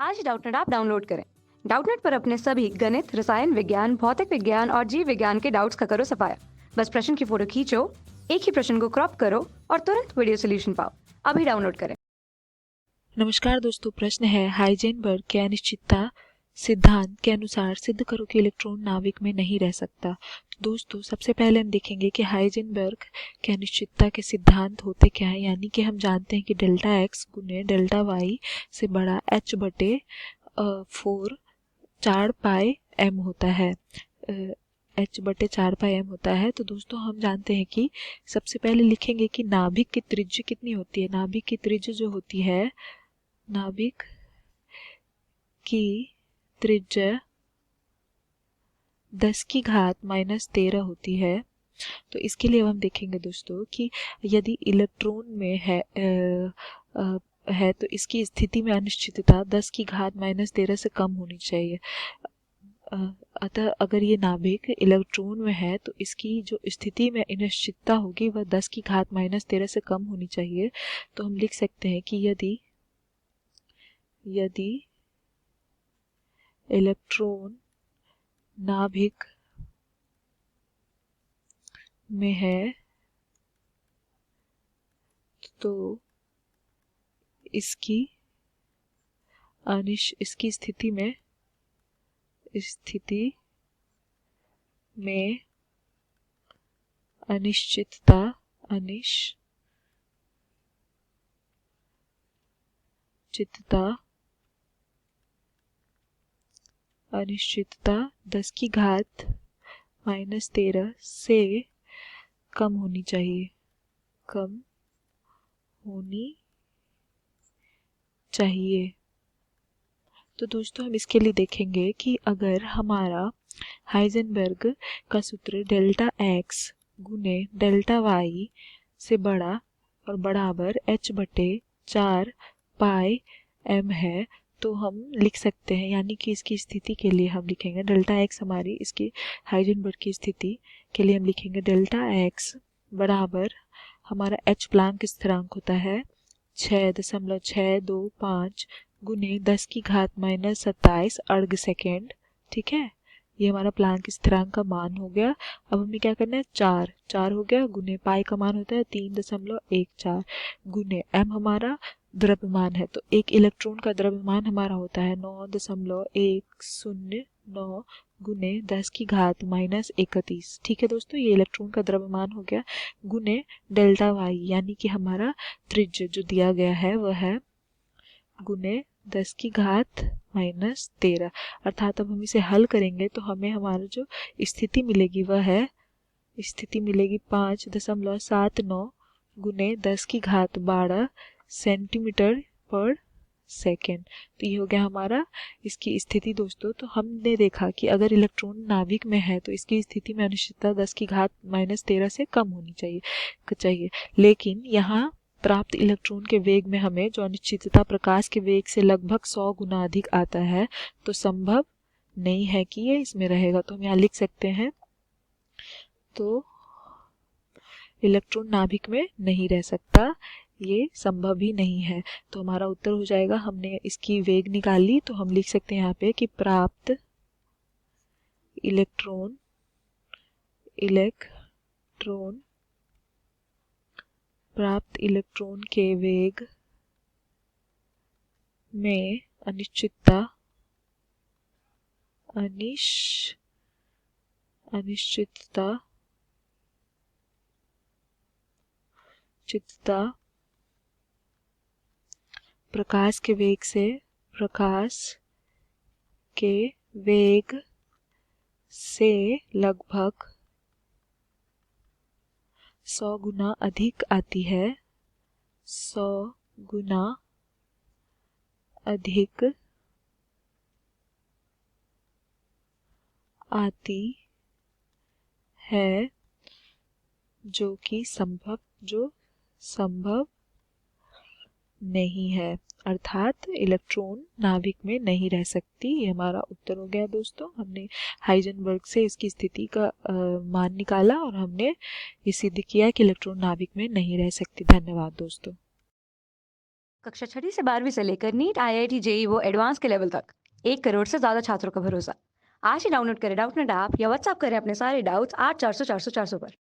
आज Doubtnut app download करें। Doubtnut पर अपने सभी गणित, रसायन विज्ञान, भौतिक विज्ञान और जीव विज्ञान के डाउट्स का करो सफाया। बस प्रश्न की फोटो खींचो, एक ही प्रश्न को क्रॉप करो और तुरंत वीडियो सोल्यूशन पाओ। अभी डाउनलोड करें। नमस्कार दोस्तों, प्रश्न है हाइजेनबर्ग के अनिश्चितता सिद्धांत के अनुसार सिद्ध करो कि इलेक्ट्रॉन नाभिक में नहीं रह सकता। दोस्तों, सबसे पहले हम देखेंगे कि हाइजेनबर्ग के अनिश्चितता के सिद्धांत होते क्या है। यानी कि हम जानते हैं कि डेल्टा एक्स गुने डेल्टा वाई से बड़ा एच बटे 4 पाई एम होता है। एच बटे 4 पाई एम होता है। तो दोस्तों, हम जानते हैं कि सबसे पहले लिखेंगे कि नाभिक की त्रिज्या कितनी होती है। नाभिक की त्रिज्या जो होती है, नाभिक की त्रिज्या 10 की घात -13 होती है। तो इसके लिए अब हम देखेंगे दोस्तों कि यदि इलेक्ट्रॉन में है तो इसकी स्थिति में अनिश्चितता 10 की घात -13 से कम होनी चाहिए। अतः अगर ये नाभिक इलेक्ट्रॉन में है तो इसकी जो स्थिति में अनिश्चितता होगी वह 10 की घात -13 से कम होनी चाहिए। तो हम लिख सकते हैं कि यदि इलेक्ट्रॉन नाभिक में है तो इसकी स्थिति में अनिश्चितता 10 की घात -13 से कम होनी चाहिए। तो दोस्तों, हम इसके लिए देखेंगे कि अगर हमारा हाइजेनबर्ग का सूत्र डेल्टा एक्स गुने डेल्टा वाई से बड़ा और बराबर एच बटे 4 पाई एम है तो हम लिख सकते हैं, यानी कि इसकी स्थिति के लिए हम लिखेंगे डेल्टा एक्स हमारी इसकी हाइजेनबर्ग की स्थिति के लिए हम लिखेंगे डेल्टा एक्स बराबर हमारा एच प्लैंक स्थिरांक होता है 6.625 गुने 10 की घात -27 अर्ग सेकेंड। ठीक है, ये हमारा प्लैंक स्थिरांक का मान हो गया। अब हमें क्या करना है, 4 हो गया गुने पाई का मान होता है 3.14 गुने एम हमारा द्रव्यमान है। तो एक इलेक्ट्रॉन का द्रव्यमान हमारा होता है 9.109 गुने 10 की घात -31। ठीक है दोस्तों, ये इलेक्ट्रॉन का द्रव्यमान हो गया गुने डेल्टा वाई, यानी कि हमारा त्रिज्या जो दिया गया है वह है गुने 10 की घात -13। अर्थात अब हम इसे हल करेंगे तो हमें हमारा जो स्थिति मिलेगी वह है 5.79 गुने 10 की घात 12 सेंटीमीटर पर सेकेंड। तो ये हो गया हमारा इसकी स्थिति दोस्तों। तो हमने देखा कि अगर इलेक्ट्रॉन नाभिक में है तो इसकी स्थिति में अनिश्चितता 10 की घात -13 से कम होनी चाहिए। लेकिन यहाँ प्राप्त इलेक्ट्रॉन के वेग में हमें जो अनिश्चितता प्रकाश के वेग से लगभग 100 गुना अधिक आता है, तो संभव नहीं है कि ये इसमें रहेगा। तो हम यहाँ लिख सकते हैं, तो इलेक्ट्रॉन नाभिक में नहीं रह सकता, ये संभव ही नहीं है। तो हमारा उत्तर हो जाएगा, हमने इसकी वेग निकाली तो हम लिख सकते हैं यहाँ पे कि प्राप्त इलेक्ट्रॉन के वेग में अनिश्चितता प्रकाश के वेग से लगभग 100 गुना अधिक आती है। 100 गुना अधिक आती है, जो संभव नहीं है। अर्थात इलेक्ट्रॉन नाभिक में नहीं रह सकती। ये हमारा उत्तर हो गया दोस्तों। हमने हाइजेनबर्ग से इसकी स्थिति का मान निकाला और हमने ये सिद्ध किया कि इलेक्ट्रॉन नाभिक में नहीं रह सकती। धन्यवाद दोस्तों। कक्षा 6वीं से 12वीं से लेकर नीट, आईआईटी, जेई वो एडवांस के लेवल तक 1 करोड़ से ज्यादा छात्रों का भरोसा। आज ही डाउनलोड करें डाउटनेट ऐप या व्हाट्सएप करें अपने सारे डाउट्स 8400 400 400 पर।